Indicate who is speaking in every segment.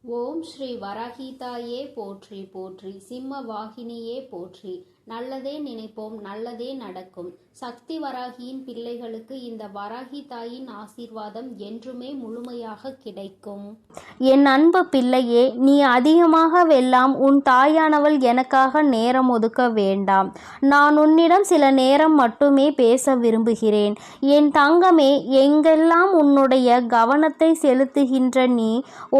Speaker 1: ஓம் ஸ்ரீ வராகிதாயே போற்றி போற்றி, சிம்ம வாகினியே போற்றி. நல்லதே நினைப்போம், நல்லதே நடக்கும். சக்தி வராகியின் பிள்ளைகளுக்கு இந்த வராகி தாயின் ஆசீர்வாதம் என்றுமே முழுமையாக கிடைக்கும்.
Speaker 2: என் அன்பு பிள்ளையே, நீ அதிகமாக வெல்லாம் உன் தாயானவள் எனக்காக நேரம் ஒதுக்க வேண்டாம். நான் உன்னிடம் சில நேரம் மட்டுமே பேச விரும்புகிறேன். என் தங்கமே, எங்கெல்லாம் உன்னுடைய கவனத்தை செலுத்துகின்ற நீ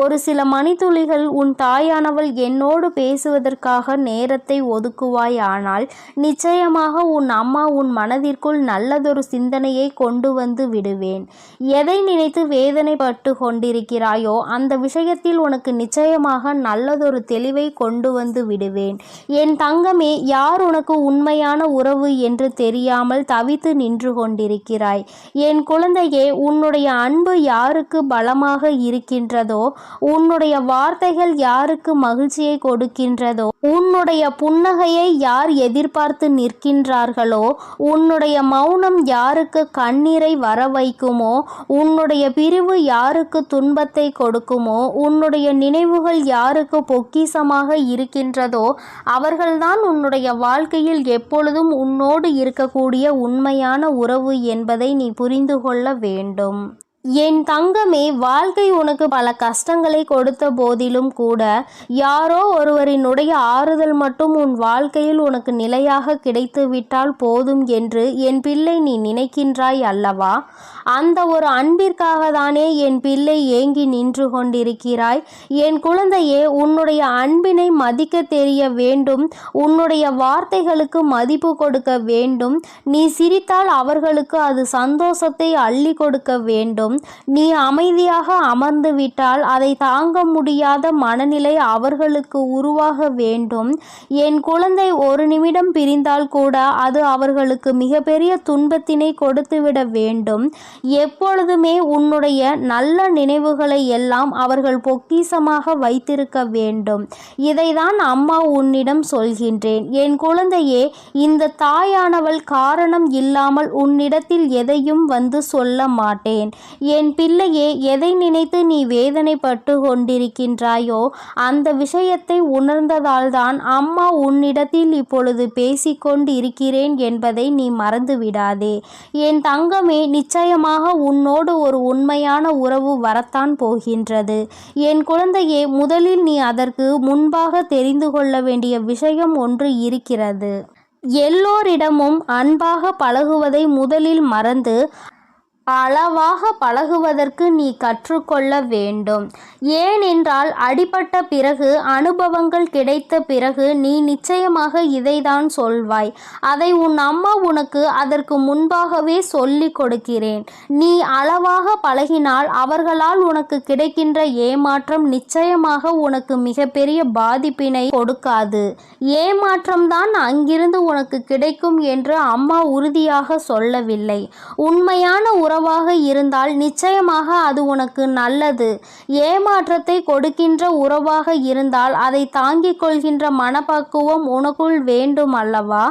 Speaker 2: ஒரு சில மணித்துளிகள் உன் தாயானவள் என்னோடு பேசுவதற்காக நேரத்தை ஒதுக்குவாய். ஆனால் நிச்சயமாக உன் அம்மா உன் மனதிற்குள் நல்லதொரு சிந்தனையை கொண்டு வந்து விடுவேன். எதை நினைத்து வேதனைப்பட்டு கொண்டிருக்கிறாயோ அந்த விஷயத்தில் உனக்கு நிச்சயமாக நல்லதொரு தெளிவை கொண்டு வந்து விடுவேன். என் தங்கமே, யார் உனக்கு உண்மையான உறவு என்று தெரியாமல் தவித்து நின்று கொண்டிருக்கிறாய். என் குழந்தையே, உன்னுடைய அன்பு யாருக்கு பலமாக இருக்கின்றதோ, உன்னுடைய வார்த்தைகள் யாருக்கு மகிழ்ச்சியை கொடுக்கின்றதோ, உன்னுடைய புன்னகையை யார் எதிர்பார்த்து நிற்கின்றார்களோ, உன்னுடைய மௌனம் யாருக்கு கண்ணீரை வர வைக்குமோ, உன்னுடைய பிரிவு யாருக்கு துன்பத்தை கொடுக்குமோ, உன்னுடைய நினைவுகள் யாருக்கு பொக்கிஷமாக இருக்கின்றதோ, அவர்கள்தான் உன்னுடைய வாழ்க்கையில் எப்பொழுதும் உன்னோடு இருக்கக்கூடிய உண்மையான உறவு என்பதை நீ புரிந்து கொள்ள வேண்டும். என் தங்கமே, வாழ்க்கை உனக்கு பல கஷ்டங்களை கொடுத்த போதிலும் கூட யாரோ ஒருவரினுடைய ஆறுதல் மட்டும் உன் வாழ்க்கையில் உனக்கு நிலையாக கிடைத்து விட்டால் போதும் என்று என் பிள்ளை நீ நினைக்கின்றாய் அல்லவா? அந்த ஒரு அன்பிற்காக தானே என் பிள்ளை ஏங்கி நின்று கொண்டிருக்கிறாய். என் குழந்தையே, உன்னுடைய அன்பினை மதிக்க தெரிய வேண்டும். உன்னுடைய வார்த்தைகளுக்கு மதிப்பு கொடுக்க வேண்டும். நீ சிரித்தால் அவர்களுக்கு அது சந்தோஷத்தை அள்ளி கொடுக்க வேண்டும். நீ அமைதியாக அமர்ந்து விட்டால் அதை தாங்க முடியாத மனநிலை அவர்களுக்கு உருவாக வேண்டும். என் குழந்தை ஒரு நிமிடம் பிரிந்தால் கூட அது அவர்களுக்கு மிகப்பெரிய துன்பத்தினை கொடுத்துவிட வேண்டும். எப்பொழுதுமே உன்னுடைய நல்ல நினைவுகளை எல்லாம் அவர்கள் பொக்கிஷமாக வைத்திருக்க வேண்டும். இதைதான் அம்மா உன்னிடம் சொல்கின்றேன். என் குழந்தையே, இந்த தாயானவள் காரணம் இல்லாமல் உன்னிடத்தில் எதையும் வந்து சொல்ல மாட்டேன். என் பிள்ளையே, எதை நினைத்து நீ வேதனைப்பட்டு கொண்டிருக்கின்றாயோ அந்த விஷயத்தை உணர்ந்ததால்தான் அம்மா உன்னிடத்தில் இப்பொழுது பேசிக்கொண்டு இருக்கிறேன் என்பதை நீ மறந்து விடாதே. என் தங்கமே, நிச்சயமாக உன்னோடு ஒரு உண்மையான உறவு வரத்தான் போகின்றது. என் குழந்தையே, முதலில் நீ அதற்கு முன்பாக தெரிந்து கொள்ள வேண்டிய விஷயம் ஒன்று இருக்கிறது. எல்லோரிடமும் அன்பாக பழகுவதை முதலில் மறந்து அளவாக பழகுவதற்கு நீ கற்றுக்கொள்ள வேண்டும். ஏனென்றால் அடிபட்ட பிறகு, அனுபவங்கள் கிடைத்த பிறகு நீ நிச்சயமாக இதைதான் சொல்வாய். அதை உன் அம்மா உனக்கு அதற்கு முன்பாகவே சொல்லிக் கொடுக்கிறேன். நீ அளவாக பழகினால் அவர்களால் உனக்கு கிடைக்கின்ற ஏமாற்றம் நிச்சயமாக உனக்கு மிகப்பெரிய பாதிப்பினை கொடுக்காது. ஏமாற்றம்தான் அங்கிருந்து உனக்கு கிடைக்கும் என்று அம்மா உறுதியாக சொல்லவில்லை. உண்மையான உறவாக இருந்தால் நிச்சயமாக அது உனக்கு நல்லது. ஏமாற்றத்தை கொடுக்கின்ற உறவாக இருந்தால் அதை தாங்கிக் கொள்கின்ற மனப்பக்குவம் உனக்குள் வேண்டும் அல்லவா?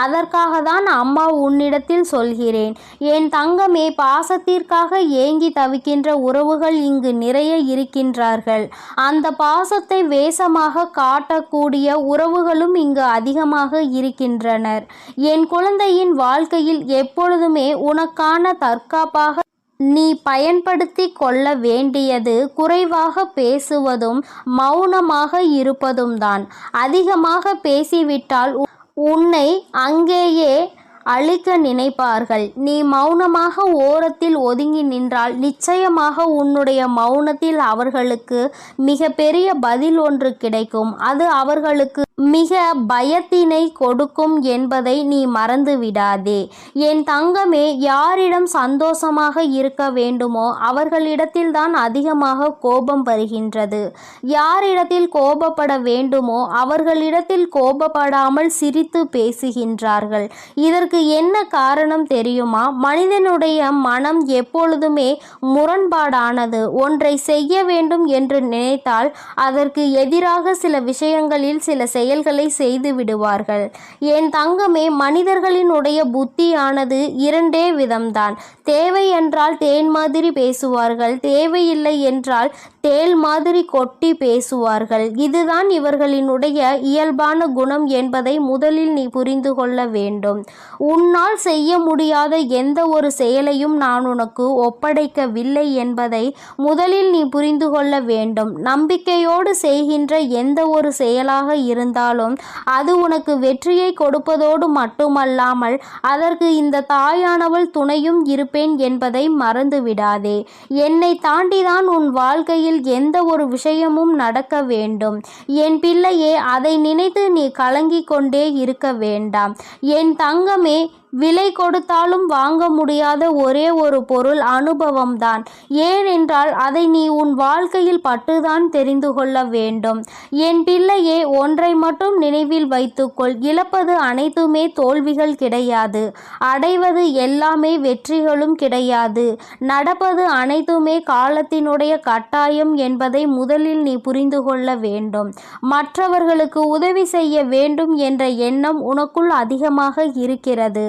Speaker 2: அதற்காக தான் அம்மா உன்னிடத்தில் சொல்கிறேன். என் தங்கமே, பாசத்திற்காக ஏங்கி தவிக்கின்ற உறவுகள் இங்கு நிறைய இருக்கின்றார்கள். அந்த பாசத்தை வேஷமாக காட்டக்கூடிய உறவுகளும் இங்கு அதிகமாக இருக்கின்றனர். என் குழந்தையின் வாழ்க்கையில் எப்பொழுதுமே உனக்கான தற்காப்பாக நீ பயன்படுத்தி கொள்ள வேண்டியது குறைவாக பேசுவதும் மௌனமாக இருப்பதும் தான். அதிகமாக பேசிவிட்டால் உன்னை அங்கேயே அழிக்க நினைப்பார்கள். நீ மௌனமாக ஓரத்தில் ஒதுங்கி நின்றால் நிச்சயமாக உன்னுடைய மௌனத்தில் அவர்களுக்கு மிக பெரிய பதில் ஒன்று கிடைக்கும். அது அவர்களுக்கு மிக பயத்தினை கொடுக்கும் என்பதை நீ மறந்து விடாதே. என் தங்கமே, யாரிடம் சந்தோஷமாக இருக்க வேண்டுமோ அவர்களிடத்தில் தான் அதிகமாக கோபம் வருகின்றது. யாரிடத்தில் கோபப்பட வேண்டுமோ அவர்களிடத்தில் கோபப்படாமல் சிரித்து பேசுகின்றார்கள். இதற்கு என்ன காரணம் தெரியுமா? மனிதனுடைய மனம் எப்பொழுதுமே முரண்பாடானது. ஒன்றை செய்ய வேண்டும் என்று நினைத்தால் அதற்கு எதிராக சில விஷயங்களில் சில செயல்களை செய்து விடுவார்கள். என் தங்கமே, மனிதர்களினுடைய புத்தியானது இரண்டே விதம்தான். தேவை என்றால் தேன் மாதிரி பேசுவார்கள், தேவையில்லை என்றால் தேள் மாதிரி கொட்டி பேசுவார்கள். இதுதான் இவர்களினுடைய இயல்பான குணம் என்பதை முதலில் நீ புரிந்து கொள்ள வேண்டும். உன்னால் செய்ய முடியாத எந்த ஒரு செயலையும் நான் உனக்கு ஒப்படைக்கவில்லை என்பதை முதலில் நீ புரிந்து கொள்ள வேண்டும். நம்பிக்கையோடு செய்கின்ற எந்த ஒரு செயலாக இருந்தாலும் அது உனக்கு வெற்றியை கொடுப்பதோடு மட்டுமல்லாமல் அதற்கு இந்த தாயானவள் துணையும் இருப்பேன் என்பதை மறந்து விடாதே. என்னை தாண்டிதான் உன் வாழ்க்கையில் எந்த ஒரு விஷயமும் நடக்க வேண்டும். என் பிள்ளையே, அதை நினைத்து நீ கலங்கிக் கொண்டே இருக்க வேண்டாம். என் தங்கமே, விலை கொடுத்தாலும் வாங்க முடியாத ஒரே ஒரு பொருள் அனுபவம்தான். ஏனென்றால் அதை நீ உன் வாழ்க்கையில் பட்டுதான் தெரிந்து கொள்ள வேண்டும். என் பிள்ளையே, ஒன்றை மட்டும் நினைவில் வைத்துக்கொள். இழப்பது அனைத்துமே தோல்விகள் கிடையாது. அடைவது எல்லாமே வெற்றிகளும் கிடையாது. நடப்பது அனைத்துமே காலத்தினுடைய கட்டாயம் என்பதை முதலில் நீ புரிந்து கொள்ள வேண்டும். மற்றவர்களுக்கு உதவி செய்ய வேண்டும் என்ற எண்ணம் உனக்குள் அதிகமாக இருக்கிறது.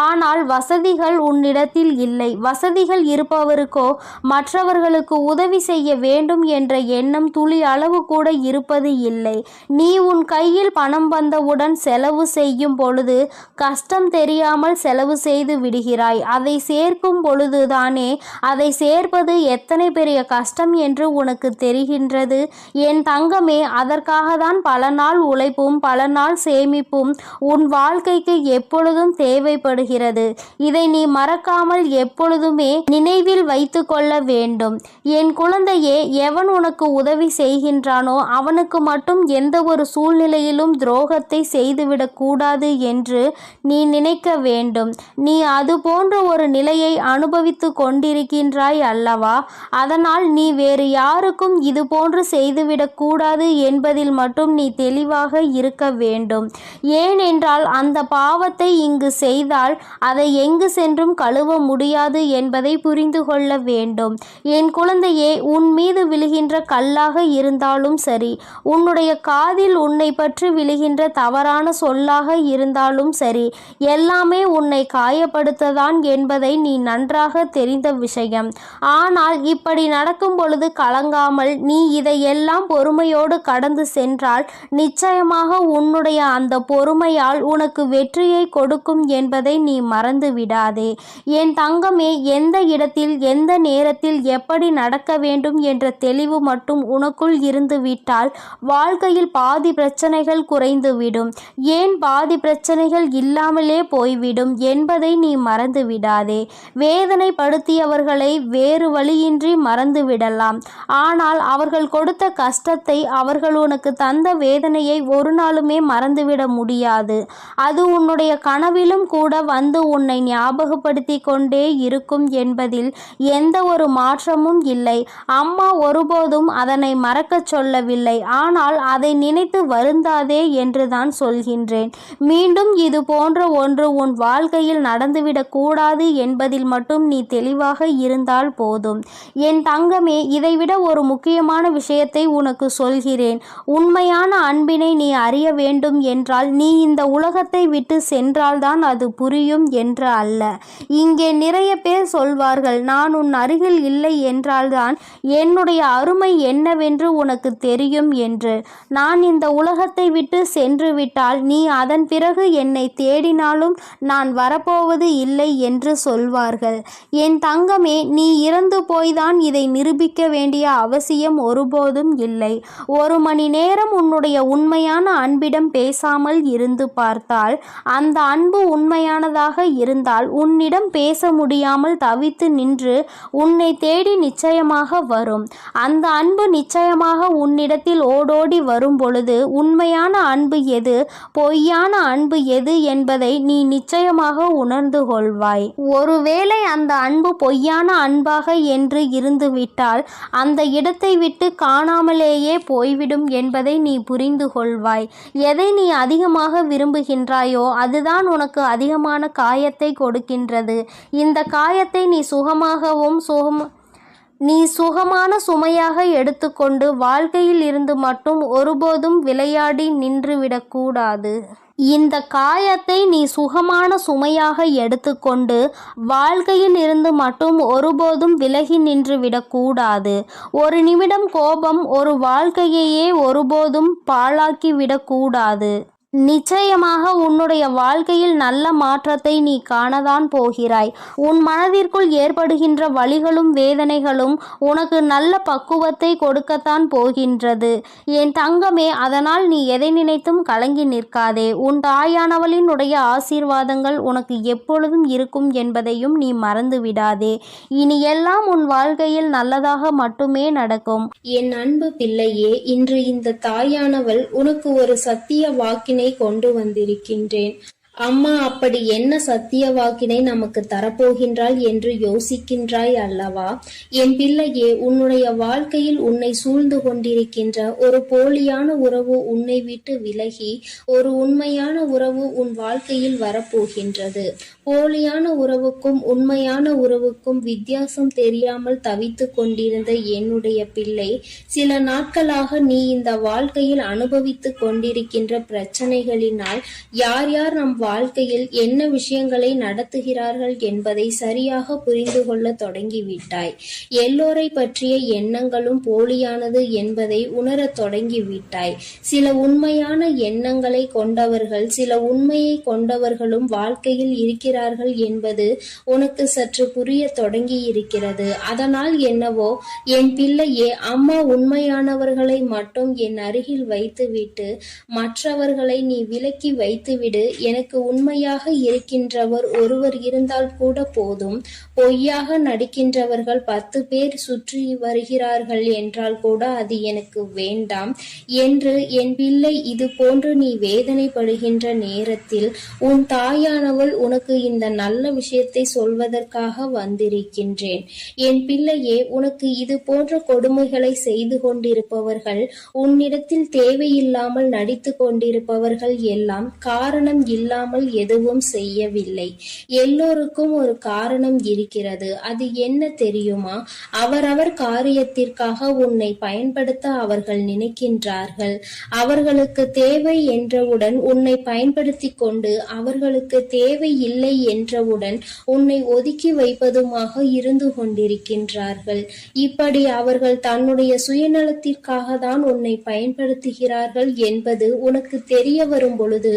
Speaker 2: ஆனால் வசதிகள் உன்னிடத்தில் இல்லை. வசதிகள் இருப்பவருக்கோ மற்றவர்களுக்கு உதவி செய்ய வேண்டும் என்ற எண்ணம் துளி அளவு கூட இருப்பது இல்லை. நீ உன் கையில் பணம் வந்தவுடன் செலவு செய்யும் பொழுது கஷ்டம் தெரியாமல் செலவு செய்து விடுகிறாய். அதை சேர்க்கும் பொழுதுதானே அதை சேர்ப்பது எத்தனை பெரிய கஷ்டம் என்று உனக்கு தெரிகின்றது. என் தங்கமே, அதற்காக தான் பல நாள் உழைப்பும் பல நாள் சேமிப்பும் உன் வாழ்க்கைக்கு எப்பொழுதும் தேவைப்படுகிறது. இதை நீ மறக்காமல் எப்பொழுதுமே நினைவில் வைத்து கொள்ள வேண்டும். என் குழந்தையே, எவன் உனக்கு உதவி செய்கின்றானோ அவனுக்கு மட்டும் எந்த ஒரு சூழ்நிலையிலும் துரோகத்தை செய்துவிடக் கூடாது என்று நீ நினைக்க வேண்டும். நீ அது போன்ற ஒரு நிலையை அனுபவித்து கொண்டிருக்கின்றாய் அல்லவா? அதனால் நீ வேறு யாருக்கும் இது போன்று செய்துவிடக் கூடாது என்பதில் மட்டும் நீ தெளிவாக இருக்க வேண்டும். ஏனென்றால் அந்த பாவத்தை இங்கு செய்தால் அதை எங்கு சென்றும் கழுவ முடியாது என்பதை புரிந்து கொள்ள வேண்டும். என் குழந்தையே, உன் மீது விழுகின்ற கல்லாக இருந்தாலும் சரி, உன்னுடைய காதில் உன்னை பற்றி விழுகின்ற தவறான சொல்லாக இருந்தாலும் சரி, எல்லாமே உன்னை காயப்படுத்ததான் என்பதை நீ நன்றாக தெரிந்த விஷயம். ஆனால் இப்படி நடக்கும் பொழுது கலங்காமல் நீ இதையெல்லாம் பொறுமையோடு கடந்து சென்றால் நிச்சயமாக உன்னுடைய அந்த பொறுமையால் உனக்கு வெற்றியை கொடுக்கும் என்பதை நீ மறந்து விடாதே. என் தங்கமே, எந்த இடத்தில் எந்த நேரத்தில் எப்படி நடக்க வேண்டும் என்ற தெளிவு மட்டும் உனக்குள் இருந்து விட்டால் வாழ்க்கையில் பாதி பிரச்சனைகள் குறைந்துவிடும். ஏன் பாதி பிரச்சனைகள் இல்லாமலே போய்விடும் என்பதை நீ மறந்து விடாதே. வேதனைப்படுத்தியவர்களை வேறு வழியின்றி மறந்து விடலாம். ஆனால் அவர்கள் கொடுத்த கஷ்டத்தை, அவர்கள் உனக்கு தந்த வேதனையை ஒரு நாளுமே மறந்துவிட முடியாது. அது உன்னுடைய கனவிலும் கூட வந்து உன்னை ஞாபகப்படுத்தி கொண்டே இருக்கும் என்பதில் எந்த ஒரு மாற்றமும் இல்லை. அம்மா ஒருபோதும் அதனை மறக்கச் சொல்லவில்லை. ஆனால் அதை நினைத்து வருந்தாதே என்றுதான் சொல்கின்றேன். மீண்டும் இது போன்ற ஒன்று உன் வாழ்க்கையில் நடந்துவிடக் கூடாது என்பதில் மட்டும் நீ தெளிவாக இருந்தால் போதும். என் தங்கமே, இதைவிட ஒரு முக்கியமான விஷயத்தை உனக்கு சொல்கிறேன். உண்மையான அன்பினை நீ அறிய வேண்டும் என்றால் நீ இந்த உலகத்தை விட்டு சென்றால்தான் அது புரியும் என்று அல்ல. இங்கே நிறைய பேர் சொல்வார்கள், நான் உன் அருகில் இல்லை என்றால்தான் என்னுடைய அருமை என்னவென்று உனக்கு தெரியும் என்று. நான் இந்த உலகத்தை விட்டு சென்று விட்டால் நீ அதன் பிறகு என்னை தேடினாலும் நான் வரப்போவது இல்லை என்று சொல்வார்கள். என் தங்கமே, நீ இறந்து போய்தான் இதை நிரூபிக்க வேண்டிய அவசியம் ஒருபோதும் இல்லை. ஒரு மணி நேரம் உன்னுடைய உண்மையான அன்பிடம் பேசாமல் இருந்து பார்த்தால், அந்த அன்பு உண்மையானதாக இருந்தால் உன்னிடம் பேச முடியாமல் தவித்து நின்று உன்னை தேடி நிச்சயமாக வரும். அந்த அன்பு நிச்சயமாக உன்னிடத்தில் ஓடோடி வரும் பொழுது உண்மையான அன்பு எது, பொய்யான அன்பு எது என்பதை நீ நிச்சயமாக உணர்ந்து கொள்வாய். ஒருவேளை அந்த அன்பு பொய்யான அன்பாக என்று இருந்துவிட்டால் அந்த இடத்தை விட்டு காணாமலேயே போய்விடும் என்பதை நீ புரிந்து கொள்வாய். எதை நீ அதிகமாக விரும்புகின்றாயோ அதுதான் உனக்கு அதிகமான காயத்தை கொடுக்கின்றது. இந்த காயத்தை நீ சுகமான சுமையாக எடுத்துக்கொண்டு வாழ்க்கையில் இருந்து மட்டும் ஒருபோதும் விளையாடி நின்றுவிடக்கூடாது. இந்த காயத்தை நீ சுகமான சுமையாக எடுத்துக்கொண்டு வாழ்க்கையில் இருந்து மட்டும் ஒருபோதும் விலகி நின்று விடக்கூடாது. ஒரு நிமிடம் கோபம் ஒரு வாழ்க்கையையே ஒருபோதும் பாழாக்கி விடக்கூடாது. நிச்சயமாக உன்னுடைய வாழ்க்கையில் நல்ல மாற்றத்தை நீ காணதான் போகிறாய். உன் மனதிற்குள் ஏற்படுகின்ற வலிகளும் வேதனைகளும் உனக்கு நல்ல பக்குவத்தை கொடுக்கத்தான் போகின்றது என் தங்கமே. அதனால் நீ எதை நினைத்தும் கலங்கி நிற்காதே. உன் தாயானவளினுடைய ஆசீர்வாதங்கள் உனக்கு எப்பொழுதும் இருக்கும் என்பதையும் நீ மறந்து விடாதே. இனி எல்லாம் உன் வாழ்க்கையில் நல்லதாக மட்டுமே நடக்கும்.
Speaker 1: என் அன்பு பிள்ளையே, இன்று இந்த தாயானவள் உனக்கு ஒரு சத்திய வாக்கினை கொண்டு வந்திருக்கின்றேன். அம்மா அப்படி என்ன சத்திய வாக்கினை நமக்கு தரப்போகின்றாள் என்று யோசிக்கின்றாய் அல்லவா? என் பிள்ளையே, உன்னுடைய வாழ்க்கையில் உன்னை சூழ்ந்து கொண்டிருக்கின்ற ஒரு போலியான உறவு உன்னை விட்டு விலகி ஒரு உண்மையான உறவு உன் வாழ்க்கையில் வரப்போகின்றது. போலியான உறவுக்கும் உண்மையான உறவுக்கும் வித்தியாசம் தெரியாமல் தவித்து கொண்டிருந்த என்னுடைய பிள்ளை, சில நாட்களாக நீ இந்த வாழ்க்கையில் அனுபவித்து கொண்டிருக்கின்ற பிரச்சனைகளினால் யார் யார் நம் வாழ்க்கையில் என்ன விஷயங்களை நடத்துகிறார்கள் என்பதை சரியாக புரிந்து கொள்ள தொடங்கிவிட்டாய். எல்லோரை பற்றிய எண்ணங்களும் போலியானது என்பதை உணரத் தொடங்கிவிட்டாய். சில உண்மையான எண்ணங்களை கொண்டவர்கள், சில உண்மையை கொண்டவர்களும் வாழ்க்கையில் இருக்கிறார்கள் என்பது உனக்கு சற்று புரிய தொடங்கி இருக்கிறது. அதனால் என்னவோ என் பிள்ளையே, அம்மா உண்மையானவர்களை மட்டும் என் அருகில் வைத்துவிட்டு மற்றவர்களை நீ விலக்கி வைத்துவிடு. எனக்கு உண்மையாக இருக்கின்றவர் ஒருவர் இருந்தால் கூட போதும். பொய்யாக நடிக்கின்றவர்கள் 10 பேர் சுற்றி வருகிறார்கள் என்றால் கூட அது எனக்கு வேண்டாம் என்று என் பிள்ளை, இது போன்று நீ வேதனைப்படுகின்ற நேரத்தில் உன் தாயானவள் உனக்கு இந்த நல்ல விஷயத்தை சொல்வதற்காக வந்திருக்கின்றேன். என் பிள்ளையே, உனக்கு இது போன்ற கொடுமைகளை செய்து கொண்டிருப்பவர்கள், உன்னிடத்தில் தேவையில்லாமல் நடித்து கொண்டிருப்பவர்கள் எல்லாம் காரணம் இல்லாமல் எதுவும் செய்யவில்லை. எல்லோருக்கும் ஒரு காரணம் இருக்கிறது. அது என்ன தெரியுமா? அவரவர் காரியத்திற்காக உன்னை பயன்படுத்த அவர்கள் நினைக்கின்றார்கள். அவர்களுக்கு தேவை என்றவுடன் உன்னை பயன்படுத்தி கொண்டு அவர்களுக்கு தேவை இல்லை என்றவுடன் உன்னை ஒதுக்கி வைப்பதுமாக இருந்து கொண்டிருக்கின்றார்கள். இப்படி அவர்கள் தன்னுடைய சுயநலத்திற்காக தான் உன்னை பயன்படுத்துகிறார்கள் என்பது உனக்கு தெரிய வரும் பொழுது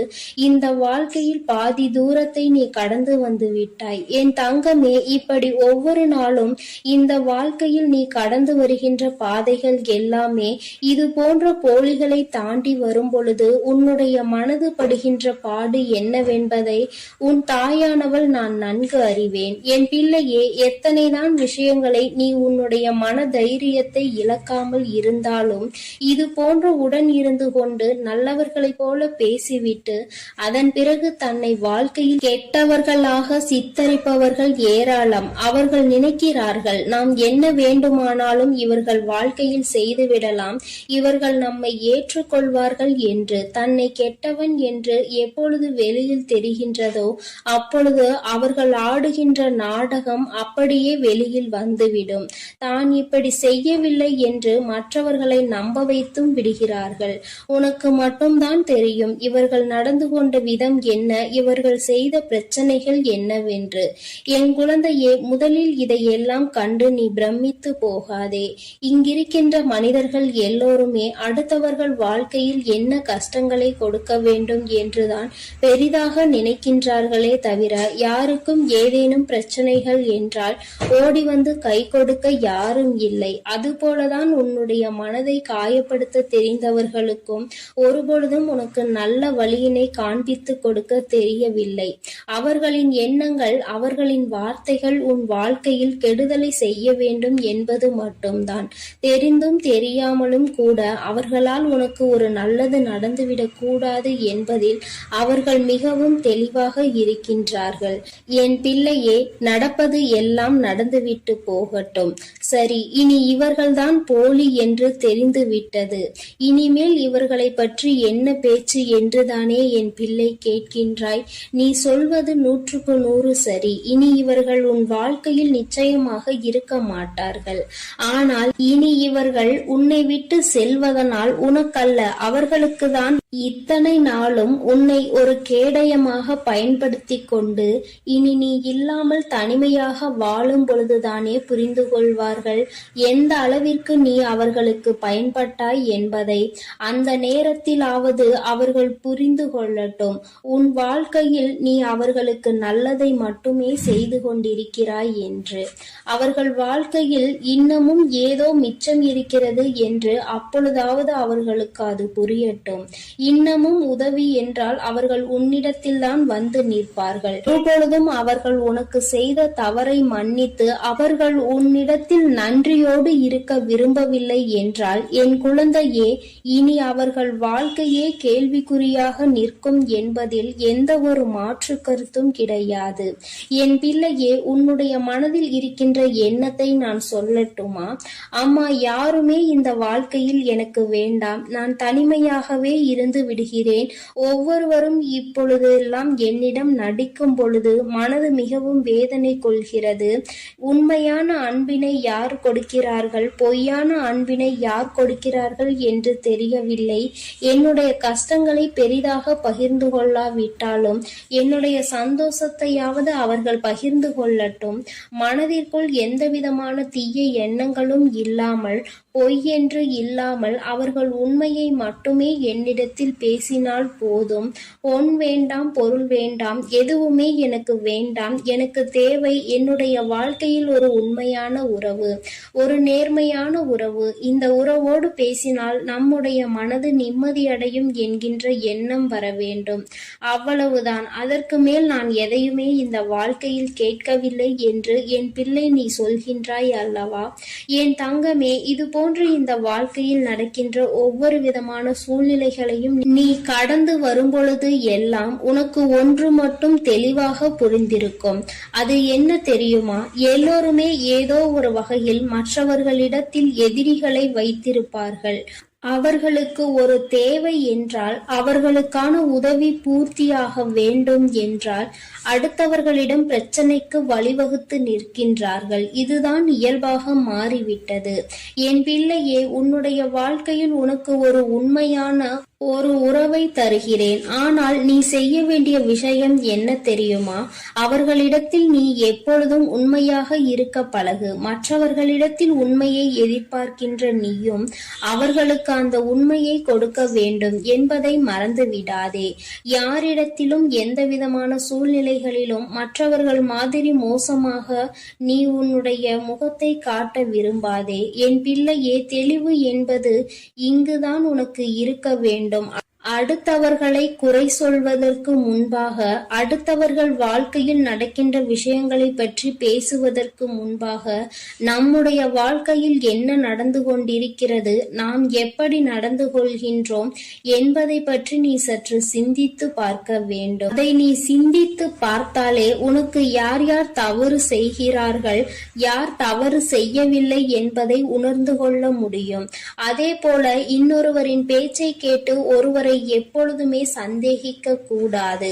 Speaker 1: இந்த வாழ்க்கையில் பாதி தூரத்தை நீ கடந்து வந்து விட்டாய். என் தங்கமே, இப்படி ஒவ்வொரு நாளும் இந்த வாழ்க்கையில் நீ கடந்து வருகின்ற பாதைகள் எல்லாமே இது போன்ற போலிகளை தாண்டி வரும் பொழுது உன்னுடைய மனது படுகின்ற பாடு என்னவென்பதை உன் தாயானவள் நான் நன்கு அறிவேன். என் பிள்ளையே, எத்தனைதான் விஷயங்களை நீ உன்னுடைய மன தைரியத்தை இழக்காமல் இருந்தாலும் இது போன்ற உடன் இருந்து கொண்டு நல்லவர்களைப் போல பேசிவிட்டு அதன் பிறகு தன்னை வாழ்க்கையில் கெட்டவர்களாக சித்தரிப்பவர்கள் ஏராளம். அவர்கள் நினைக்கிறார்கள், நாம் என்ன வேண்டுமானாலும் இவர்கள் வாழ்க்கையில் செய்துவிடலாம், இவர்கள் நம்மை ஏற்றுக்கொள்வார்கள் என்று. தன்னை கெட்டவன் என்று எப்பொழுது வெளியில் தெரிகின்றதோ அப்பொழுது அவர்கள் ஆடுகின்ற நாடகம் அப்படியே வெளியில் வந்துவிடும். தான் இப்படி செய்யவில்லை என்று மற்றவர்களை நம்ப வைத்தும் விடுகிறார்கள். உனக்கு மட்டும்தான் தெரியும் இவர்கள் நடந்து கொண்ட விதம் என்ன, இவர்கள் செய்த பிரச்சனைகள் என்னவென்று. என் குழந்தையே, முதலில் இதையெல்லாம் கண்டு நீ பிரமித்து போகாதே. இங்கிருக்கின்ற மனிதர்கள் எல்லோருமே அடுத்தவர்கள் வாழ்க்கையில் என்ன கஷ்டங்களை கொடுக்க வேண்டும் என்றுதான் பெரிதாக நினைக்கின்றார்களே தவிர யாருக்கும் ஏதேனும் பிரச்சனைகள் என்றால் ஓடி வந்து கை கொடுக்க யாரும் இல்லை. அதுபோலதான் உன்னுடைய மனதை காயப்படுத்த தெரிந்தவர்களுக்கும் ஒருபொழுதும் உனக்கு நல்ல வழியினை காண்பித்து கொடுக்க தெரியவில்லை. அவர்களின் எண்ணங்கள், அவர்களின் வார்த்தைகள் உன் வாழ்க்கையில் கெடுதலை செய்ய வேண்டும் என்பது மட்டும்தான். தெரிந்தும் தெரியாமலும் கூட அவர்களால் உனக்கு ஒரு நல்லது நடந்துவிடக் கூடாது என்பதில் அவர்கள் மிகவும் தெளிவாக இருக்கின்றார்கள். என் பிள்ளையே, நடப்பது எல்லாம் நடந்துவிட்டு போகட்டும். சரி, இனி இவர்கள்தான் போலி என்று தெரிந்துவிட்டது. இனிமேல் இவர்களை பற்றி என்ன பேச்சு என்றுதானே என் பிள்ளை கேட்கின்றாய்? நீ சொல்வது 100க்கு 100 சரி. இனி இவர்கள் உன் வாழ்க்கையில் நிச்சயமாக இருக்க மாட்டார்கள். ஆனால் இனி இவர்கள் உன்னை விட்டு செல்வதனால் உனக்கல்ல, அவர்களுக்கு தான் இத்தனை நாளும் உன்னை ஒரு கேடயமாக பயன்படுத்தி கொண்டு இனி நீ இல்லாமல் தனிமையாக வாழும் பொழுதுதானே புரிந்து கொள்வார்கள் எந்த அளவிற்கு நீ அவர்களுக்கு பயன்பட்டாய் என்பதை. அந்த நேரத்திலாவது அவர்கள் புரிந்து கொள்ளட்டும். உன் வாழ்க்கையில் நீ அவர்களுக்கு நல்லதை மட்டுமே செய்து கொண்டிருக்கிறாய் என்று. அவர்கள் வாழ்க்கையில் இன்னமும் ஏதோ மிச்சம் இருக்கிறது என்று அப்பொழுதாவது அவர்களுக்கு அது புரியட்டும். இன்னமும் உதவி என்றால் அவர்கள் உன்னிடத்தில்தான் வந்து நிற்பார்கள். எப்பொழுதும் அவர்கள் உனக்கு செய்த தவறை மன்னித்து அவர்கள் உன்னிடத்தில் நன்றியோடு இருக்க விரும்பவில்லை என்றால், என் குழந்தையே, இனி அவர்கள் வாழ்க்கையே கேள்விக்குறியாக நிற்கும் என்பதில் எந்த ஒரு மாற்று கருத்தும் கிடையாது. என் பிள்ளையே, உன்னுடைய மனதில் இருக்கின்ற எண்ணத்தை நான் சொல்லட்டுமா? அம்மா, யாருமே இந்த வாழ்க்கையில் எனக்கு வேண்டாம், நான் தனிமையாகவே இருந்து விடுகிறேன். ஒவ்வொருவரும் இப்பொழுதெல்லாம் என்னிடம் நடிக்கும் பொழுது மனது மிகவும் வேதனை கொள்கிறது. உண்மையான அன்பினை யார் கொடுக்கிறார்கள், பொய்யான அன்பினை யார் கொடுக்கிறார்கள் என்று தெரியவில்லை. என்னுடைய கஷ்டங்களை பெரிதாக பகிர்ந்து கொள்ளாவிட்டாலும் என்னுடைய சந்தோஷத்தையாவது அவர்கள் பகிர்ந்து கொள்ளட்டும். மனதிற்குள் எந்தவிதமான தீய எண்ணங்களும் இல்லாமல், பொய் என்று இல்லாமல் அவர்கள் உண்மையை மட்டுமே என்னிடத்தில் பேசினால் போதும். பொன் வேண்டாம், பொருள் வேண்டாம், எதுவுமே எனக்கு வேண்டாம். எனக்கு தேவை என்னுடைய வாழ்க்கையில் ஒரு உண்மையான உறவு, ஒரு நேர்மையான உறவு. இந்த உறவோடு பேசினால் நம்முடைய மனது நிம்மதியடையும் என்கின்ற எண்ணம் வர வேண்டும். அவ்வளவுதான். அதற்கு மேல் நான் எதையுமே இந்த வாழ்க்கையில் கேட்கவில்லை என்று என் பிள்ளை நீ சொல்கின்றாய் அல்லவா? என் தங்கமே, இது போன்று இந்த வாழ்க்கையில் நடக்கின்ற ஒவ்வொரு விதமான சூழ்நிலைகளையும் நீ கடந்து வரும்பொழுது எல்லாம் உனக்கு ஒன்று மட்டும் தெளிவாக புரிந்திருக்கும். அது என்ன தெரியுமா? எல்லோருமே ஏதோ ஒரு வகையில் மற்றவர்களிடத்தில் எதிரிகளை வைத்திருப்பார்கள். அவர்களுக்கு ஒரு தேவை என்றால், அவர்களுக்கான உதவி பூர்த்தியாக வேண்டும் என்றால் அடுத்தவர்களிடம் பிரச்சனைக்கு வழிவகுத்து நிற்கின்றார்கள். இதுதான் இயல்பாக மாறிவிட்டது. என் பிள்ளையே, உன்னுடைய வாழ்க்கையில் உனக்கு ஒரு உண்மையான ஒரு உறவை தருகிறேன். ஆனால் நீ செய்ய வேண்டிய விஷயம் என்ன தெரியுமா? அவர்களிடத்தில் நீ எப்பொழுதும் உண்மையாக இருக்க பழகு. மற்றவர்களிடத்தில் உண்மையை எதிர்பார்க்கின்ற நீயும் அவர்களுக்கு அந்த உண்மையை கொடுக்க வேண்டும் என்பதை மறந்து விடாதே. யாரிடத்திலும் எந்த விதமான சூழ்நிலைகளிலும் மற்றவர்கள் மாதிரி மோசமாக நீ உன்னுடைய முகத்தை காட்ட விரும்பாதே. என் பிள்ளையே, தெளிவு என்பது இங்குதான் உனக்கு இருக்க வேண்டும். அடுத்தவர்களை குறை சொல்வதற்கு முன்பாக, அடுத்தவர்கள் வாழ்க்கையில் நடக்கின்ற விஷயங்களை பற்றி பேசுவதற்கு முன்பாக, நம்முடைய வாழ்க்கையில் என்ன நடந்து கொண்டிருக்கிறது, நாம் எப்படி நடந்து கொள்கின்றோம் என்பதை பற்றி நீ சற்று சிந்தித்து பார்க்க வேண்டும். அதை நீ சிந்தித்து பார்த்தாலே உனக்கு யார் யார் தவறு செய்கிறார்கள், யார் தவறு செய்யவில்லை என்பதை உணர்ந்து கொள்ள முடியும். அதே போல இன்னொருவரின் பேச்சை கேட்டு ஒருவரை எப்பொழுதுமே சந்தேகிக்க கூடாது.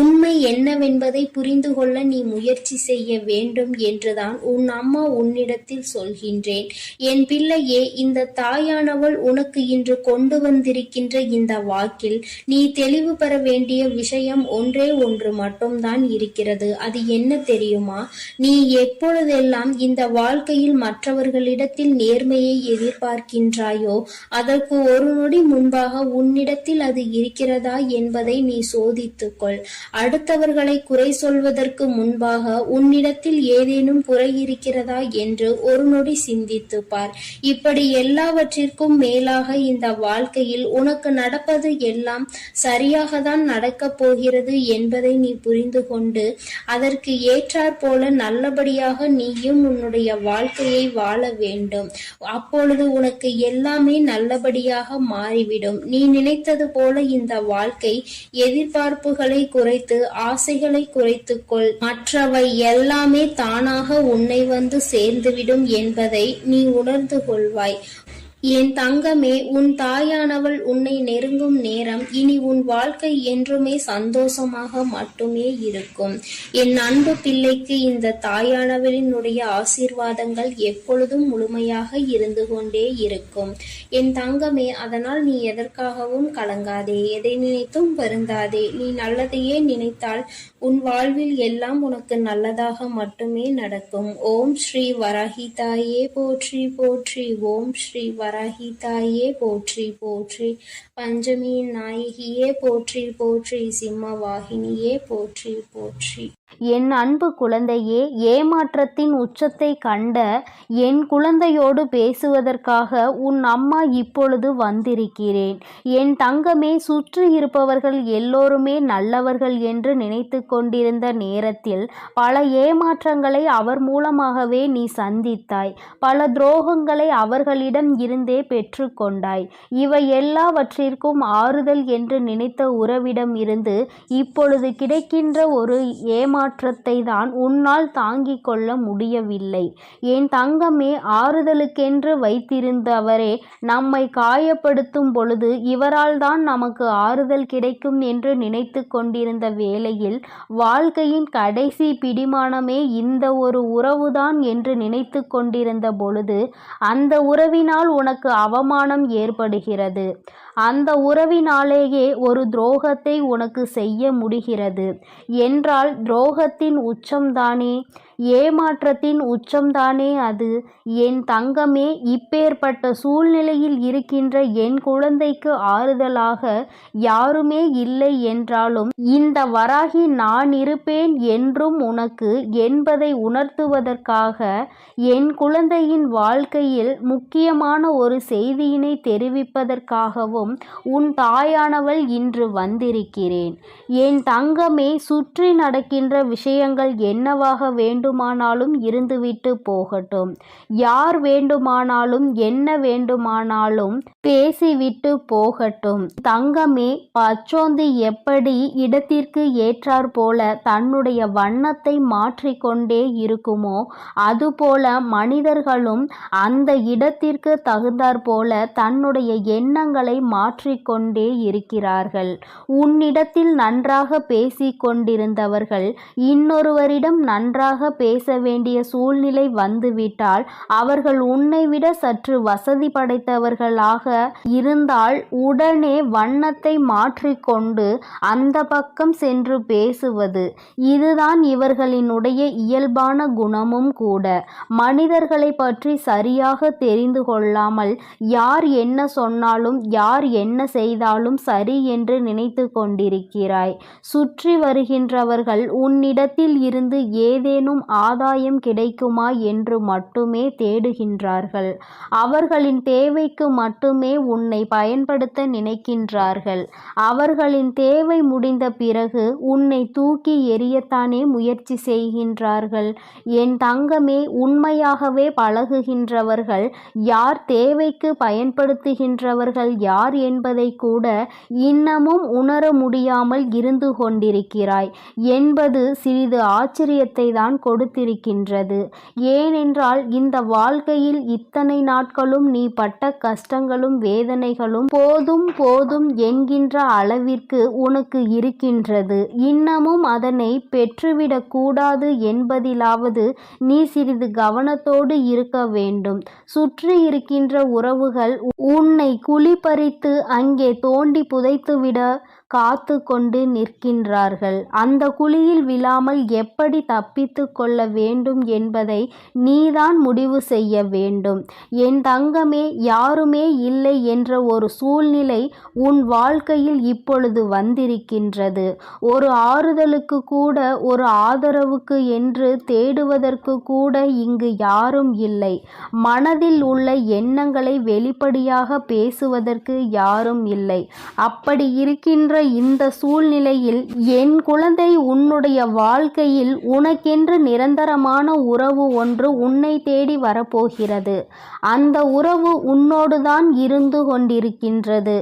Speaker 1: உண்மை என்னவென்பதை புரிந்து கொள்ள நீ முயற்சி செய்ய வேண்டும் என்றுதான் உன் அம்மா உன்னிடத்தில் சொல்கின்றேன். என் பிள்ளையே, இந்த தாயானவள் உனக்கு இன்று கொண்டு வந்திருக்கின்ற இந்த வாக்கில் நீ தெளிவு பெற வேண்டிய விஷயம் ஒன்றே ஒன்று மட்டும்தான் இருக்கிறது. அது என்ன தெரியுமா? நீ எப்பொழுதெல்லாம் இந்த வாழ்க்கையில் மற்றவர்களிடத்தில் நேர்மையை எதிர்பார்க்கின்றாயோ அதற்கு ஒரு நொடி முன்பாக உன்னிடத்தில் அது இருக்கிறதா என்பதை நீ சோதித்துக்கொள். அடுத்தவர்களை குறை சொல்வதற்கு முன்பாக உன்னிடத்தில் ஏதேனும் குறை இருக்கிறதா என்று ஒரு நொடி சிந்தித்து பார். இப்படி எல்லாவற்றிற்கும் மேலாக இந்த வாழ்க்கையில் உனக்கு நடப்பது எல்லாம் சரியாக தான் நடக்கப் போகிறது என்பதை நீ புரிந்து கொண்டு அதற்கு ஏற்றாற் போல நல்லபடியாக நீயும் உன்னுடைய வாழ்க்கையை வாழ வேண்டும். அப்பொழுது உனக்கு எல்லாமே நல்லபடியாக மாறிவிடும். நீ நினைத்தது போல இந்த வாழ்க்கை எதிர்பார்ப்புகளை குறைத்து ஆசைகளை குறைத்துக்கொள். மற்றவை எல்லாமே தானாக உன்னை வந்து சேர்ந்துவிடும் என்பதை நீ உணர்ந்து கொள்வாய். என் தங்கமே, உன் தாயானவள் உன்னை நெருங்கும் நேரம் இனி உன் வாழ்க்கை என்றுமே சந்தோஷமாக மட்டுமே இருக்கும். என் அன்பு பிள்ளைக்கு இந்த தாயானவளினுடைய ஆசீர்வாதங்கள் எப்பொழுதும் முழுமையாக இருந்து கொண்டே இருக்கும். என் தங்கமே, அதனால் நீ எதற்காகவும் கலங்காதே, எதை நினைத்தும் வருந்தாதே. நீ நல்லதையே நினைத்தால் உன் வாழ்வில் எல்லாம் உனக்கு நல்லதாக மட்டுமே நடக்கும். ஓம் ஸ்ரீ வராகி தாயே போற்றி போற்றி. ஓம் ஸ்ரீ வராகி தாயே போற்றி போற்றி. பஞ்சமியின் நாயகியே போற்றி போற்றி. சிம்ம வாகினியே போற்றி போற்றி.
Speaker 2: என் அன்பு குழந்தையே, ஏமாற்றத்தின் உச்சத்தை கண்ட என் குழந்தையோடு பேசுவதற்காக உன் அம்மா இப்பொழுது வந்திருக்கிறேன். என் தங்கமே, சுற்றி இருப்பவர்கள் எல்லோருமே நல்லவர்கள் என்று நினைத்து கொண்டிருந்த நேரத்தில் பல ஏமாற்றங்களை அவர் மூலமாகவே நீ சந்தித்தாய். பல துரோகங்களை அவர்களிடம் இருந்தே பெற்று கொண்டாய். இவை எல்லாவற்றிற்கும் ஆறுதல் என்று நினைத்த உறவிடம் இருந்து இப்பொழுது கிடைக்கின்ற ஒரு ஏமாற்றத்தை தான் உன்னால் தாங்கிக் கொள்ள முடியவில்லை. என் தங்கமே, ஆறுதலுக்கென்று வைத்திருந்தவரே நம்மை காயப்படுத்தும் பொழுது இவரால் தான் நமக்கு ஆறுதல் கிடைக்கும் என்று நினைத்து கொண்டிருந்த வேளையில் வாழ்க்கையின் கடைசி பிடிமானமே இந்த ஒரு உறவுதான் என்று நினைத்து கொண்டிருந்த பொழுது அந்த உறவினால் உனக்கு அவமானம் ஏற்படுகிறது. அந்த உறவினாலேயே ஒரு துரோகத்தை உனக்கு செய்ய முடிகிறது என்றால் துரோகத்தின் உச்சம்தானே, ஏமாற்றத்தின் உச்சம்தானே அது. என் தங்கமே, இப்பேற்பட்ட சூழ்நிலையில் இருக்கின்ற என் குழந்தைக்கு ஆறுதலாக யாருமே இல்லை என்றாலும் இந்த வராகி நான் இருப்பேன் என்றும் உனக்கு என்பதை உணர்த்துவதற்காக என் குழந்தையின் வாழ்க்கையில் முக்கியமான ஒரு செய்தியினை தெரிவிப்பதற்காகவும் உன் தாயானவள் இன்று வந்திருக்கிறேன். என் தங்கமே, சுற்றி நடக்கின்ற விஷயங்கள் என்னவாக வேண்டுமானாலும் இருந்துவிட்டு போகட்டும். யார் வேண்டுமானாலும் என்ன வேண்டுமானாலும் பேசிவிட்டு போகட்டும். தங்கமே, பச்சோந்தி எப்படி இடத்திற்கு ஏற்றாற் போல தன்னுடைய வண்ணத்தை மாற்றிக்கொண்டே இருக்குமோ அதுபோல மனிதர்களும் அந்த இடத்திற்கு தகுந்தாற் போல தன்னுடைய எண்ணங்களை மாற்றிக்கொண்டே இருக்கிறார்கள். உன்னிடத்தில் நன்றாக பேசிக் கொண்டிருந்தவர்கள் இன்னொருவரிடம் நன்றாக பேச வேண்டிய சூழ்நிலை வந்துவிட்டால் அவர்கள் உன்னை விட சற்று வசதி படைத்தவர்களாக இருந்தால் உடனே வண்ணத்தை மாற்றிக்கொண்டு அந்த பக்கம் சென்று பேசுவது இதுதான் இவர்களினுடைய இயல்பான குணமும் கூட. மனிதர்களை பற்றி சரியாக தெரிந்து கொள்ளாமல் யார் என்ன சொன்னாலும் யார் என்ன செய்தாலும் சரி என்று நினைத்து கொண்டிருக்கிறாய். சுற்றி வருகின்றவர்கள் உன்னிடத்தில் இருந்து ஏதேனும் ஆதாயம் கிடைக்குமா என்று மட்டுமே தேடுகின்றார்கள். அவர்களின் தேவைக்கு மட்டுமே உன்னை பயன்படுத்த நினைக்கின்றார்கள். அவர்களின் தேவை முடிந்த பிறகு உன்னை தூக்கி எறியத்தானே முயற்சி செய்கின்றார்கள். என் தங்கமே, உண்மையாகவே பழகுகின்றவர்கள் யார், தேவைக்கு பயன்படுத்துகின்றவர்கள் யார் என்பதை கூட இன்னமும் உணர முடியாமல் இருந்து கொண்டிருக்கிறாய் என்பது சிறிது ஆச்சரியத்தை தான் கொடுத்திருக்கின்றது. ஏனென்றால் இந்த வாழ்க்கையில் இத்தனை நாட்களும் நீ பட்ட கஷ்டங்களும் வேதனைகளும் போதும் போதும் என்கின்ற அளவிற்கு உனக்கு இருக்கின்றது. இன்னமும் அதனை பெற்றுவிடக் கூடாது என்பதிலாவது நீ சிறிது கவனத்தோடு இருக்க வேண்டும். சுற்றி இருக்கின்ற உறவுகள் உன்னை குழிபறித்து அங்கே தோண்டி புதைத்துவிட காத்து கொண்டு நிற்கின்றார்கள். அந்த குழியில் விழாமல் எப்படி தப்பித்து கொள்ள வேண்டும் என்பதை நீதான் முடிவு செய்ய வேண்டும். என் தங்கமே, யாருமே இல்லை என்ற ஒரு சூழ்நிலை உன் வாழ்க்கையில் இப்பொழுது வந்திருக்கின்றது. ஒரு ஆறுதலுக்கு கூட, ஒரு ஆதரவுக்கு என்று தேடுவதற்கு கூட இங்கு யாரும் இல்லை. மனதில் உள்ள எண்ணங்களை வெளிப்படையாக பேசுவதற்கு யாரும் இல்லை. அப்படி இருக்கின்ற இந்த சூழ்நிலையில் என் குழந்தை, உன்னுடைய வாழ்க்கையில் உனக்கென்று நிரந்தரமான உறவு ஒன்று உன்னை தேடி வரப்போகிறது. அந்த உறவு உன்னோடுதான் இருந்து கொண்டிருக்கின்றது.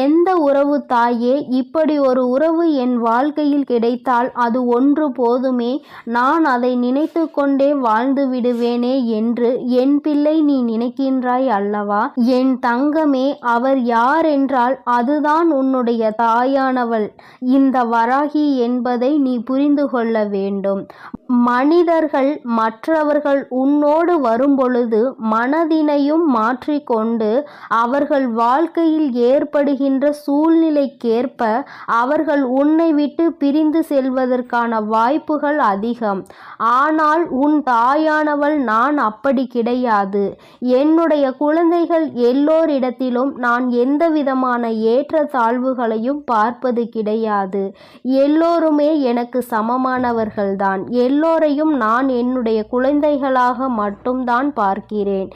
Speaker 2: எந்த உறவு தாயே? இப்படி ஒரு உறவு என் வாழ்க்கையில் கிடைத்தால் அது ஒன்று போதுமே, நான் அதை நினைத்து கொண்டே வாழ்ந்து விடுவேனே என்று என் பிள்ளை நீ நினைக்கின்றாய் அல்லவா? என் தங்கமே, அவர் யார் என்றால் அதுதான் உன்னுடைய தாயானவள், இந்த வராகி என்பதை நீ புரிந்து கொள்ள வேண்டும். மனிதர்கள் மற்றவர்கள் உன்னோடு வரும்பொழுது மனதினையும் மாற்றிக்கொண்டு அவர்கள் வாழ்க்கையில் ஏற்படுகின்ற சூழ்நிலைக்கேற்ப அவர்கள் உன்னை விட்டு பிரிந்து செல்வதற்கான வாய்ப்புகள் அதிகம். ஆனால் உன் தாயானவள் நான் அப்படி கிடையாது. என்னுடைய குழந்தைகள் எல்லோரிடத்திலும் நான் எந்த விதமான ஏற்ற தாழ்வுகளையும் பார்ப்பது கிடையாது. எல்லோருமே எனக்கு சமமானவர்கள்தான். எல்லோரையும் நான் என்னுடைய குழந்தைகளாக மட்டும்தான் பார்க்கிறேன்.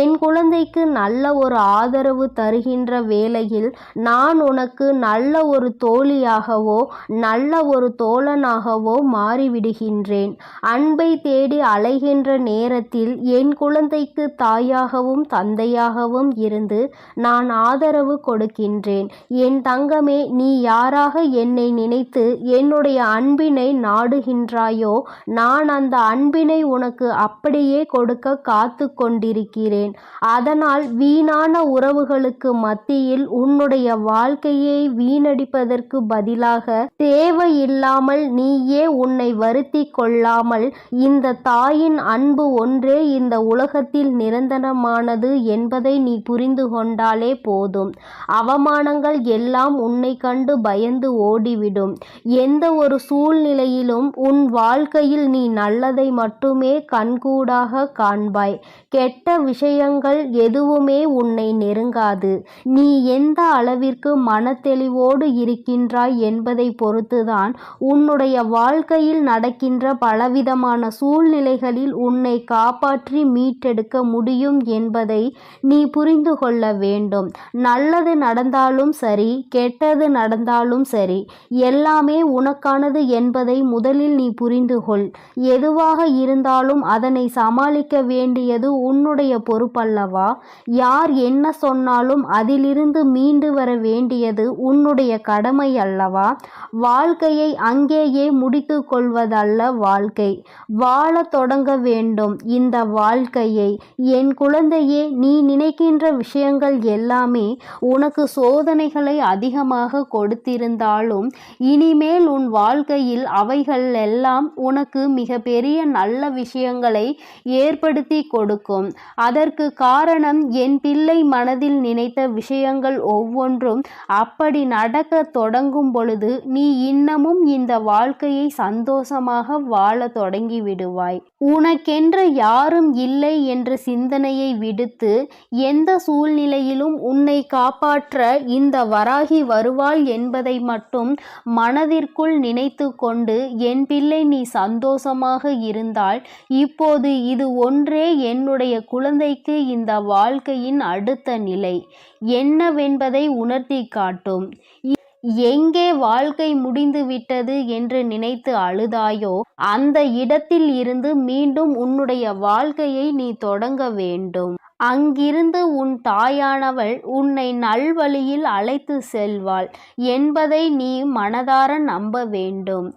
Speaker 2: என் குழந்தைக்கு நல்ல ஒரு ஆதரவு தருகின்ற வேளையில் நான் உனக்கு நல்ல ஒரு தோழியாகவோ நல்ல ஒரு தோழனாகவோ மாறிவிடுகின்றேன். அன்பை தேடி அலைகின்ற நேரத்தில் என் குழந்தைக்கு தாயாகவும் தந்தையாகவும் இருந்து நான் ஆதரவு கொடுக்கின்றேன். என் தங்கமே, நீ யாராக என்னை நினைத்து என்னுடைய அன்பினை நாடுகின்றாயோ, நான் அந்த அன்பினை உனக்கு அப்படியே கொடுக்க காத்து கொண்டிருக்கிறேன். அதனால் வீணான உறவுகளுக்கு மத்தியில் உன்னுடைய வாழ்க்கையை வீணடிப்பதற்கு பதிலாக தேவையில்லாமல் நீயே உன்னை வருத்தி கொள்ளாமல், இந்த தாயின் அன்பு ஒன்றே இந்த உலகத்தில் நிரந்தரமானது என்பதை நீ புரிந்து கொண்டாலே போதும். அவமானங்கள் எல்லாம் உன்னை கண்டு பயந்து ஓடிவிடும். எந்த ஒரு சூழ்நிலையிலும் உன் வாழ்க்கையில் நீ நல்லதை மட்டுமே கண்கூடாக காண்பாய். கெட்ட விஷயங்கள் எதுவுமே உன்னை நெருங்காது. நீ எந்த அளவிற்கு மனத்தெளிவோடு இருக்கின்றாய் என்பதை பொறுத்துதான் உன்னுடைய வாழ்க்கையில் நடக்கின்ற பலவிதமான சூழ்நிலைகளில் உன்னை காப்பாற்றி மீட்டெடுக்க முடியும் என்பதை நீ புரிந்து கொள்ள வேண்டும். நல்லது நடந்தாலும் சரி, கெட்டது நடந்தாலும் சரி, எல்லாமே உனக்கானது என்பதை முதலில் நீ புரிந்து கொள். எதுவாக இருந்தாலும் அதனை சமாளிக்க வேண்டியது உன்னுடைய பொறுப்பல்லவா? யார் என்ன சொன்னாலும் அதிலிருந்து மீண்டு வர வேண்டியது உன்னுடைய கடமை அல்லவா? வாழ்க்கையை அங்கேயே முடித்து கொள்வதல்ல வாழ்க்கை. வாழ தொடங்க வேண்டும் இந்த வாழ்க்கையை. என் குழந்தையே, நீ நினைக்கின்ற விஷயங்கள் எல்லாமே உனக்கு சோதனைகளை அதிகமாக கொடுத்திருந்தாலும் இனிமேல் உன் வாழ்க்கையில் அவைகள் எல்லாம் உனக்கு மிக பெரிய நல்ல விஷயங்களை ஏற்படுத்தி கொடுக்கும். அதற்கு காரணம் என் பிள்ளை மனதில் நினைத்த விஷயங்கள் ஒவ்வொன்றும் அப்படி நடக்க தொடங்கும் பொழுது நீ இன்னமும் இந்த வாழ்க்கையை சந்தோஷமாக வாழ தொடங்கி விடுவாய். உனக்கென்று யாரும் இல்லை என்ற சிந்தனையை விடுத்து எந்த சூழ்நிலையிலும் உன்னை காப்பாற்ற இந்த வராகி வருவாள் என்பதை மட்டும் மனதிற்குள் நினைத்து கொண்டு என் பிள்ளை நீ சந்தோஷமாக இருந்தால் இப்போது இது ஒன்றே என்னுடைய குழந்தைக்கு இந்த வாழ்க்கையின் அடுத்த நிலை என்னவென்பதை உணர்த்தி காட்டும். எங்கே வாழ்க்கை முடிந்து விட்டது என்று நினைத்து அழுதாயோ அந்த இடத்தில் இருந்து மீண்டும் உன்னுடைய வாழ்க்கையை நீ தொடங்க வேண்டும். அங்கிருந்து உன் தாயானவள் உன்னை நல்வழியில் அழைத்து செல்வாள் என்பதை நீ மனதார நம்ப வேண்டும்.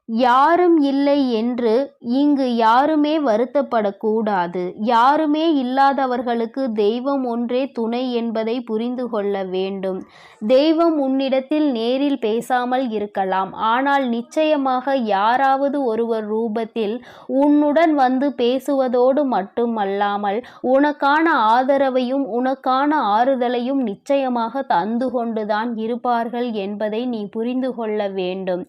Speaker 2: யாரும் இல்லை என்று இங்கு யாருமே வருத்தப்படக்கூடாது. யாருமே இல்லாதவர்களுக்கு தெய்வம் ஒன்றே துணை என்பதை புரிந்து கொள்ள வேண்டும். தெய்வம் உன்னிடத்தில் நேரில் பேசாமல் இருக்கலாம், ஆனால் நிச்சயமாக யாராவது ஒருவர் ரூபத்தில் உன்னுடன் வந்து பேசுவதோடு மட்டுமல்லாமல் உனக்கான ஆதரவையும் உனக்கான ஆறுதலையும் நிச்சயமாக தந்து கொண்டுதான் இருப்பார்கள் என்பதை நீ புரிந்து கொள்ள வேண்டும்.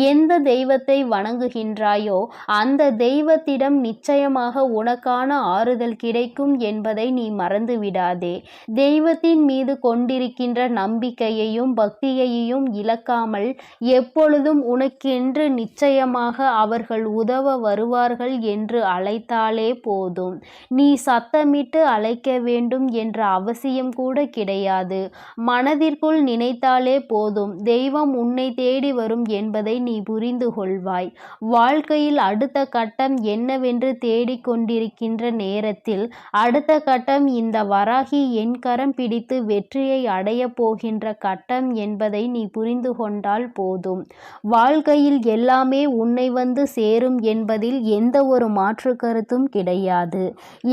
Speaker 2: எந்த தெய்வ தெய்வத்தை வணங்குகின்றாயோ அந்த தெய்வத்திடம் நிச்சயமாக உனக்கான ஆறுதல் கிடைக்கும் என்பதை நீ மறந்துவிடாதே. தெய்வத்தின் மீது கொண்டிருக்கின்ற நம்பிக்கையையும் பக்தியையும் இழக்காமல் எப்பொழுதும் உனக்கென்று நிச்சயமாக அவர்கள் உதவ வருவார்கள் என்று அழைத்தாலே போதும். நீ சத்தமிட்டு அழைக்க வேண்டும் என்ற அவசியம் கூட கிடையாது. மனதிற்குள் நினைத்தாலே போதும், தெய்வம் உன்னை தேடி வரும் என்பதை நீ புரிந்து கொள்வாய். வாழ்க்கையில் அடுத்த கட்டம் என்னவென்று தேடிக்கொண்டிருக்கின்ற நேரத்தில் அடுத்த கட்டம் இந்த வராகி என் கரம் பிடித்து வெற்றியை அடையப் போகின்ற கட்டம் என்பதை நீ புரிந்து கொண்டால் போதும். வாழ்க்கையில் எல்லாமே உன்னை வந்து சேரும் என்பதில் எந்த ஒரு மாற்று கருத்தும் கிடையாது.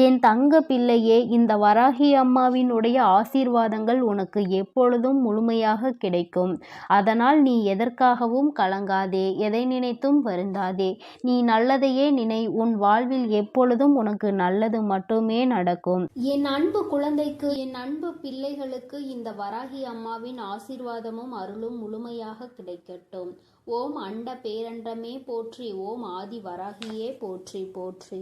Speaker 2: என் தங்க பிள்ளையே, இந்த வராகி அம்மாவினுடைய ஆசீர்வாதங்கள் உனக்கு எப்பொழுதும் முழுமையாக கிடைக்கும். அதனால் நீ எதற்காகவும் கலங்காதே, எதை நினைத்தும் வருந்தாதே. நீ நல்லதையே நினை. உன் வாழ்வில் எப்பொழுதும் உனக்கு நல்லது மட்டுமே நடக்கும்.
Speaker 1: என் அன்பு குழந்தைக்கு, என் அன்பு பிள்ளைகளுக்கு இந்த வராகி அம்மாவின் ஆசீர்வாதமும் அருளும் முழுமையாக கிடைக்கட்டும். ஓம் அண்ட பேரண்டமே போற்றி. ஓம் ஆதி வராகியே போற்றி போற்றி.